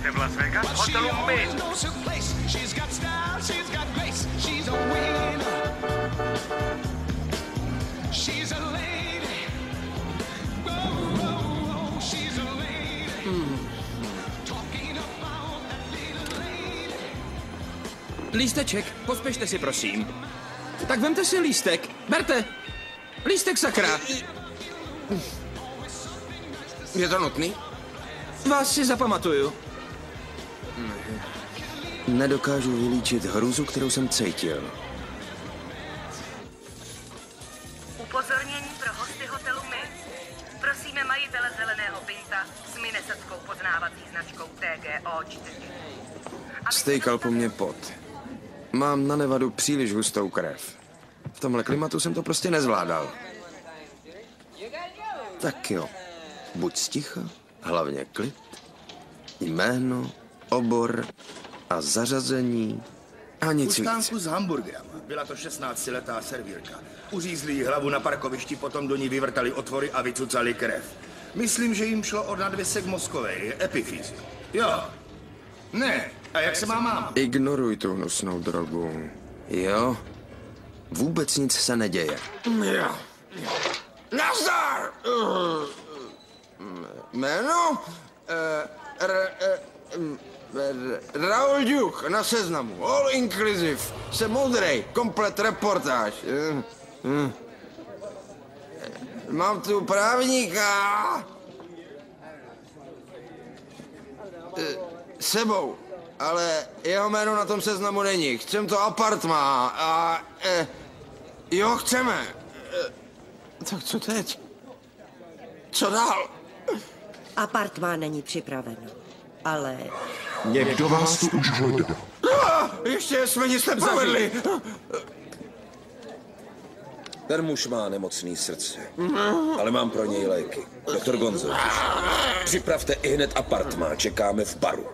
Jste v Las Vegas? V hotelu Mint. Lísteček, pospěšte si, prosím. Tak vemte si lístek. Berte! Lístek, sakra! Je to nutný? Vás si zapamatuju. Nedokážu vylíčit hrůzu, kterou jsem cítil. Upozornění pro hosty hotelu Mint. Prosíme majitele zeleného Pinta s minnesotskou poznávací značkou TGO4. Stejkal po mně pot. Mám na Nevadu příliš hustou krev. V tomhle klimatu jsem to prostě nezvládal. Tak jo. Buď sticha, hlavně klid, jméno, obor a zařazení a nic víc. Stánku s hamburgerama. Byla to 16letá servírka. Uřízli jí hlavu na parkovišti, potom do ní vyvrtali otvory a vycucali krev. Myslím, že jim šlo o nadvěsek mozkovej, epifýzy. Jo. Ne. A jak se má máma? Ignoruj tu hnusnou drogu. Jo? Vůbec nic se neděje. Jo. Nazdar! Jméno? Raul Duch na seznamu. All inclusive. Jsem moudrej. Komplet reportáž. Mám tu právníka. Sebou. Ale jeho jméno na tom seznamu není. Chcem to apartmá. A... jo, chceme. Tak co teď? Co dál? Apartmán není připraveno, ale... Někdo vás tu už hledá. Ještě jsme nic neprovedli. Ten muž má nemocný srdce, ale mám pro něj léky. Doktor Gonzo, připravte ihned apartmán, čekáme v baru.